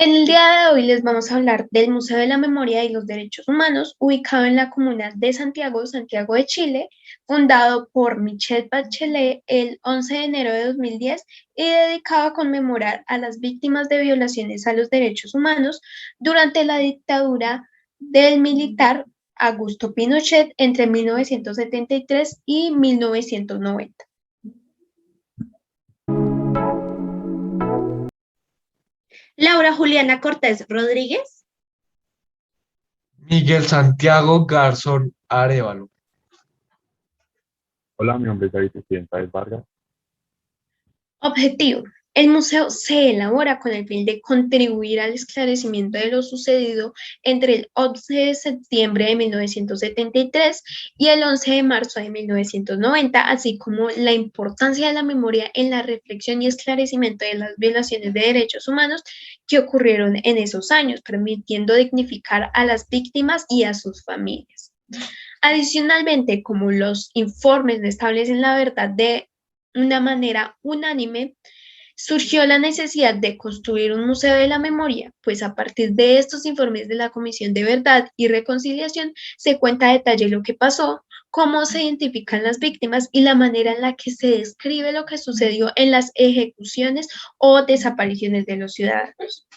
En el día de hoy les vamos a hablar del Museo de la Memoria y los Derechos Humanos, ubicado en la comuna de Santiago, Santiago de Chile, fundado por Michelle Bachelet el 11 de enero de 2010 y dedicado a conmemorar a las víctimas de violaciones a los derechos humanos durante la dictadura del militar Augusto Pinochet entre 1973 y 1990. Laura Juliana Cortés Rodríguez. Miguel Santiago Garzón Arévalo. Hola, mi nombre es David Páez Vargas. Objetivo. El museo se elabora con el fin de contribuir al esclarecimiento de lo sucedido entre el 11 de septiembre de 1973 y el 11 de marzo de 1990, así como la importancia de la memoria en la reflexión y esclarecimiento de las violaciones de derechos humanos que ocurrieron en esos años, permitiendo dignificar a las víctimas y a sus familias. Adicionalmente, como los informes no establecen la verdad de una manera unánime, surgió la necesidad de construir un museo de la memoria, pues a partir de estos informes de la Comisión de Verdad y Reconciliación se cuenta a detalle lo que pasó, cómo se identifican las víctimas y la manera en la que se describe lo que sucedió en las ejecuciones o desapariciones de los ciudadanos.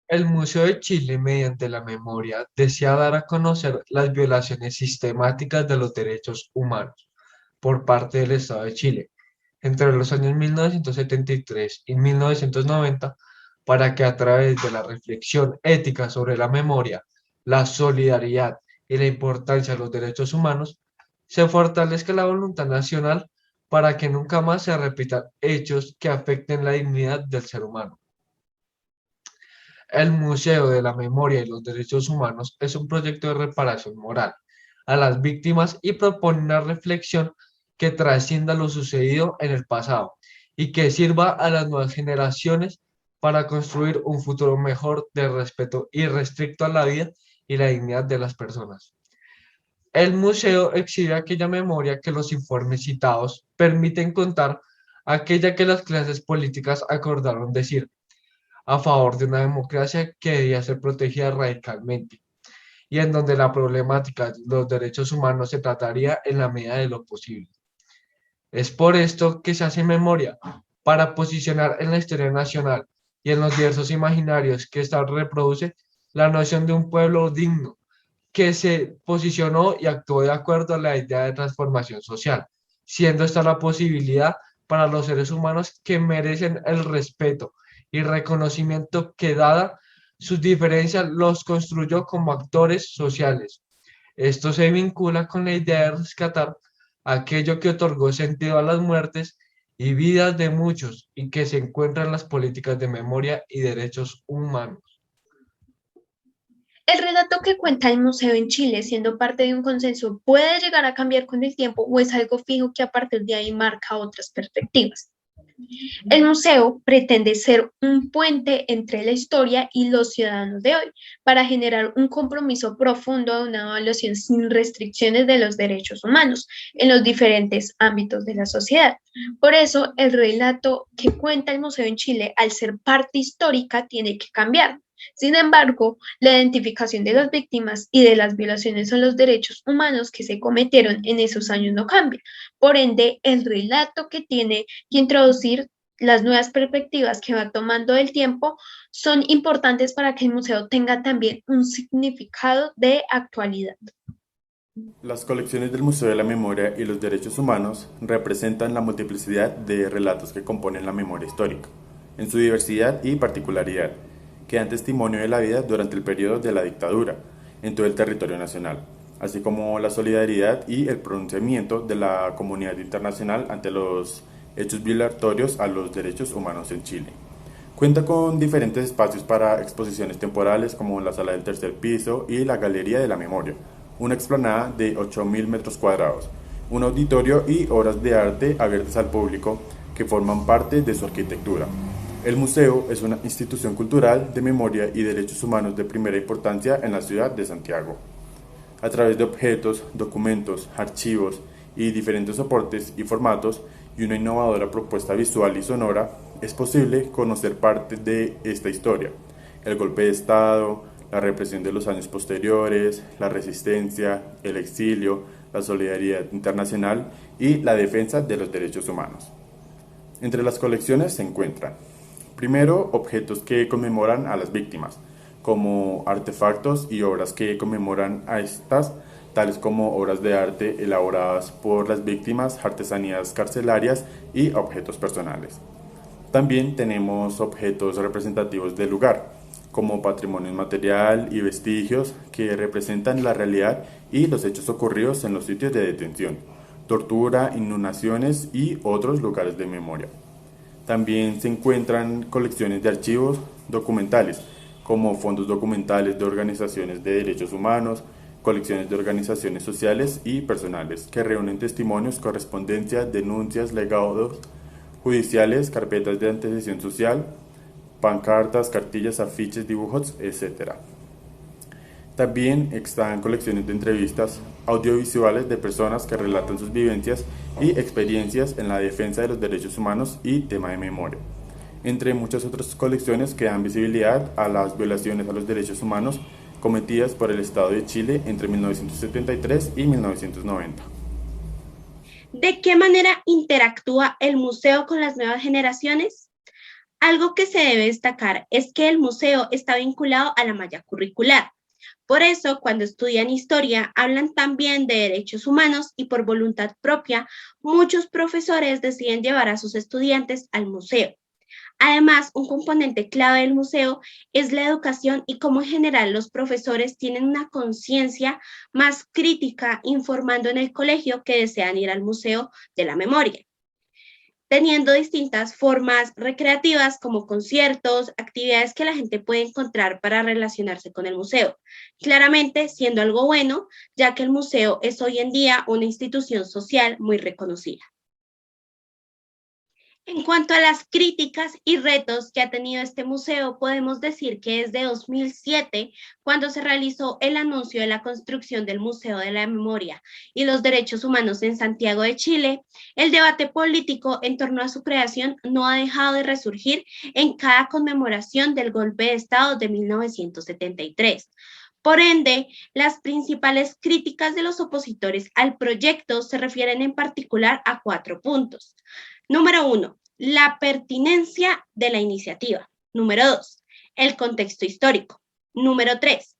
El Museo de Chile, mediante la memoria, desea dar a conocer las violaciones sistemáticas de los derechos humanos por parte del Estado de Chile entre los años 1973 y 1990, para que a través de la reflexión ética sobre la memoria, la solidaridad y la importancia de los derechos humanos, se fortalezca la voluntad nacional para que nunca más se repitan hechos que afecten la dignidad del ser humano. El Museo de la Memoria y los Derechos Humanos es un proyecto de reparación moral a las víctimas y propone una reflexión que trascienda lo sucedido en el pasado y que sirva a las nuevas generaciones para construir un futuro mejor de respeto irrestricto a la vida y la dignidad de las personas. El museo exhibe aquella memoria que los informes citados permiten contar, aquella que las clases políticas acordaron decir, a favor de una democracia que debía ser protegida radicalmente y en donde la problemática de los derechos humanos se trataría en la medida de lo posible. Es por esto que se hace memoria, para posicionar en la historia nacional y en los diversos imaginarios que esta reproduce la noción de un pueblo digno que se posicionó y actuó de acuerdo a la idea de transformación social, siendo esta la posibilidad para los seres humanos que merecen el respeto y reconocimiento que dada sus diferencias los construyó como actores sociales. Esto se vincula con la idea de rescatar aquello que otorgó sentido a las muertes y vidas de muchos y que se encuentra en las políticas de memoria y derechos humanos. El relato que cuenta el museo en Chile, siendo parte de un consenso, puede llegar a cambiar con el tiempo o es algo fijo que a partir de ahí marca otras perspectivas. El museo pretende ser un puente entre la historia y los ciudadanos de hoy para generar un compromiso profundo de una evaluación sin restricciones de los derechos humanos en los diferentes ámbitos de la sociedad. Por eso, el relato que cuenta el museo en Chile, al ser parte histórica, tiene que cambiar. Sin embargo, la identificación de las víctimas y de las violaciones a los derechos humanos que se cometieron en esos años no cambia. Por ende, el relato que tiene que introducir las nuevas perspectivas que va tomando el tiempo son importantes para que el museo tenga también un significado de actualidad. Las colecciones del Museo de la Memoria y los Derechos Humanos representan la multiplicidad de relatos que componen la memoria histórica, en su diversidad y particularidad, que dan testimonio de la vida durante el periodo de la dictadura en todo el territorio nacional, así como la solidaridad y el pronunciamiento de la comunidad internacional ante los hechos violatorios a los derechos humanos en Chile. Cuenta con diferentes espacios para exposiciones temporales como la sala del tercer piso y la Galería de la Memoria, una explanada de 8.000 metros cuadrados, un auditorio y obras de arte abiertas al público que forman parte de su arquitectura. El museo es una institución cultural de memoria y derechos humanos de primera importancia en la ciudad de Santiago. A través de objetos, documentos, archivos y diferentes soportes y formatos y una innovadora propuesta visual y sonora, es posible conocer parte de esta historia: el golpe de Estado, la represión de los años posteriores, la resistencia, el exilio, la solidaridad internacional y la defensa de los derechos humanos. Entre las colecciones se encuentran, primero, objetos que conmemoran a las víctimas, como artefactos y obras que conmemoran a estas, tales como obras de arte elaboradas por las víctimas, artesanías carcelarias y objetos personales. También tenemos objetos representativos del lugar, como patrimonio material y vestigios que representan la realidad y los hechos ocurridos en los sitios de detención, tortura, inhumaciones y otros lugares de memoria. También se encuentran colecciones de archivos documentales, como fondos documentales de organizaciones de derechos humanos, colecciones de organizaciones sociales y personales, que reúnen testimonios, correspondencia, denuncias, legados judiciales, carpetas de antecesión social, pancartas, cartillas, afiches, dibujos, etc. También están colecciones de entrevistas audiovisuales de personas que relatan sus vivencias y experiencias en la defensa de los derechos humanos y tema de memoria, entre muchas otras colecciones que dan visibilidad a las violaciones a los derechos humanos cometidas por el Estado de Chile entre 1973 y 1990. ¿De qué manera interactúa el museo con las nuevas generaciones? Algo que se debe destacar es que el museo está vinculado a la malla curricular. Por eso, cuando estudian historia, hablan también de derechos humanos y por voluntad propia, muchos profesores deciden llevar a sus estudiantes al museo. Además, un componente clave del museo es la educación y cómo en general los profesores tienen una conciencia más crítica informando en el colegio que desean ir al Museo de la Memoria, teniendo distintas formas recreativas como conciertos, actividades que la gente puede encontrar para relacionarse con el museo. Claramente siendo algo bueno, ya que el museo es hoy en día una institución social muy reconocida. En cuanto a las críticas y retos que ha tenido este museo, podemos decir que desde 2007, cuando se realizó el anuncio de la construcción del Museo de la Memoria y los Derechos Humanos en Santiago de Chile, el debate político en torno a su creación no ha dejado de resurgir en cada conmemoración del golpe de Estado de 1973. Por ende, las principales críticas de los opositores al proyecto se refieren en particular a 4 puntos. Número 1, la pertinencia de la iniciativa. Número 2, el contexto histórico. Número 3,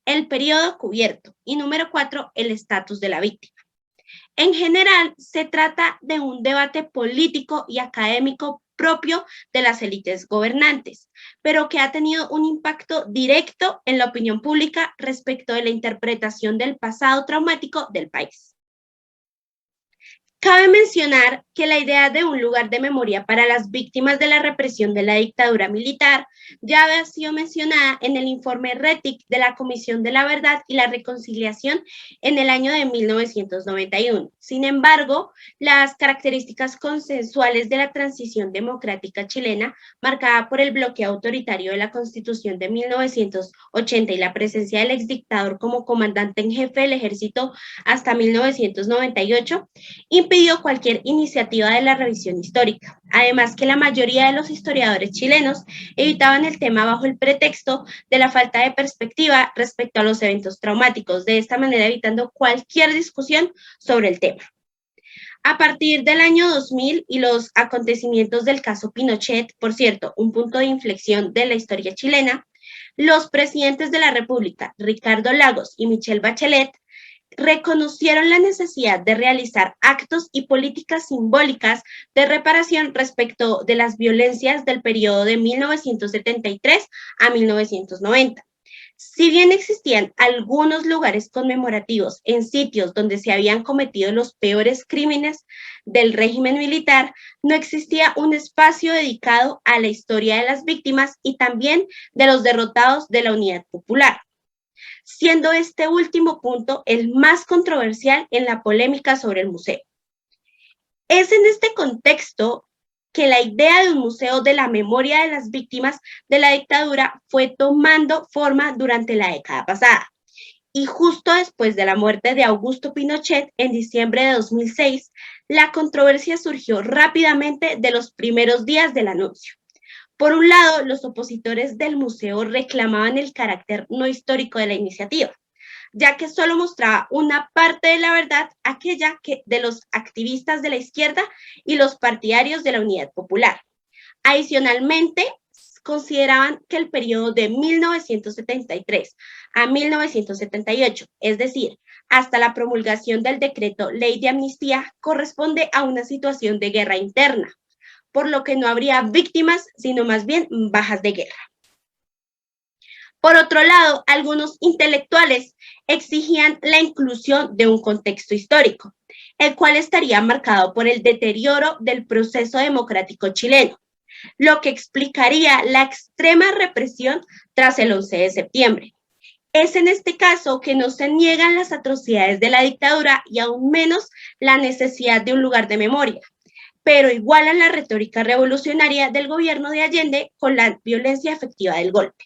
el periodo cubierto. Y número 4, el estatus de la víctima. En general, se trata de un debate político y académico propio de las élites gobernantes, pero que ha tenido un impacto directo en la opinión pública respecto de la interpretación del pasado traumático del país. Cabe mencionar que la idea de un lugar de memoria para las víctimas de la represión de la dictadura militar ya había sido mencionada en el informe RETIC de la Comisión de la Verdad y la Reconciliación en el año de 1991. Sin embargo, las características consensuales de la transición democrática chilena, marcada por el bloqueo autoritario de la Constitución de 1980 y la presencia del exdictador como comandante en jefe del ejército hasta 1998, impidió cualquier iniciativa de la revisión histórica. Además que la mayoría de los historiadores chilenos evitaban el tema bajo el pretexto de la falta de perspectiva respecto a los eventos traumáticos, de esta manera evitando cualquier discusión sobre el tema. A partir del año 2000 y los acontecimientos del caso Pinochet, por cierto, un punto de inflexión de la historia chilena, los presidentes de la República, Ricardo Lagos y Michelle Bachelet, reconocieron la necesidad de realizar actos y políticas simbólicas de reparación respecto de las violencias del periodo de 1973 a 1990. Si bien existían algunos lugares conmemorativos en sitios donde se habían cometido los peores crímenes del régimen militar, no existía un espacio dedicado a la historia de las víctimas y también de los derrotados de la Unidad Popular, siendo este último punto el más controversial en la polémica sobre el museo. Es en este contexto que la idea de un museo de la memoria de las víctimas de la dictadura fue tomando forma durante la década pasada. y justo después de la muerte de Augusto Pinochet en diciembre de 2006, la controversia surgió rápidamente de los primeros días del anuncio. Por un lado, los opositores del museo reclamaban el carácter no histórico de la iniciativa, ya que solo mostraba una parte de la verdad, aquella que de los activistas de la izquierda y los partidarios de la Unidad Popular. Adicionalmente, consideraban que el periodo de 1973 a 1978, es decir, hasta la promulgación del decreto Ley de Amnistía, corresponde a una situación de guerra interna, por lo que no habría víctimas, sino más bien bajas de guerra. Por otro lado, algunos intelectuales exigían la inclusión de un contexto histórico, el cual estaría marcado por el deterioro del proceso democrático chileno, lo que explicaría la extrema represión tras el 11 de septiembre. Es en este caso que no se niegan las atrocidades de la dictadura y aún menos la necesidad de un lugar de memoria, pero igualan la retórica revolucionaria del gobierno de Allende con la violencia efectiva del golpe.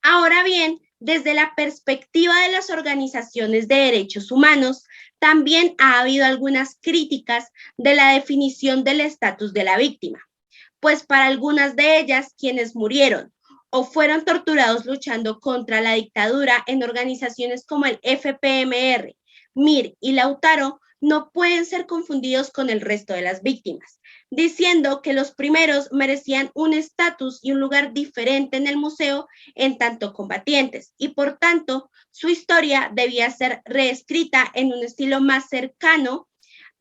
Ahora bien, desde la perspectiva de las organizaciones de derechos humanos, también ha habido algunas críticas de la definición del estatus de la víctima, pues para algunas de ellas, quienes murieron o fueron torturados luchando contra la dictadura en organizaciones como el FPMR, MIR y Lautaro, no pueden ser confundidos con el resto de las víctimas, diciendo que los primeros merecían un estatus y un lugar diferente en el museo en tanto combatientes, y por tanto su historia debía ser reescrita en un estilo más cercano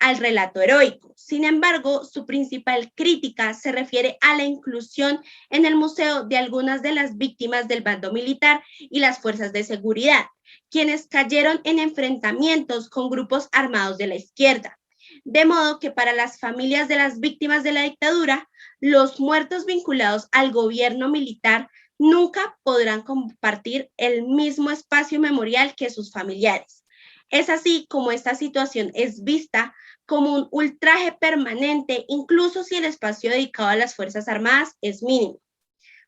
al relato heroico. Sin embargo, su principal crítica se refiere a la inclusión en el museo de algunas de las víctimas del bando militar y las fuerzas de seguridad, quienes cayeron en enfrentamientos con grupos armados de la izquierda. De modo que para las familias de las víctimas de la dictadura, los muertos vinculados al gobierno militar nunca podrán compartir el mismo espacio memorial que sus familiares. Es así como esta situación es vista como un ultraje permanente, incluso si el espacio dedicado a las Fuerzas Armadas es mínimo.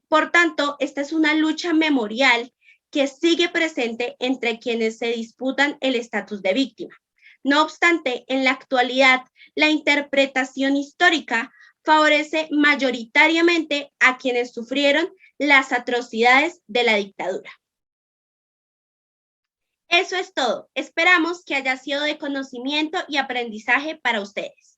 Por tanto, esta es una lucha memorial que sigue presente entre quienes se disputan el estatus de víctima. No obstante, en la actualidad, la interpretación histórica favorece mayoritariamente a quienes sufrieron las atrocidades de la dictadura. Eso es todo. Esperamos que haya sido de conocimiento y aprendizaje para ustedes.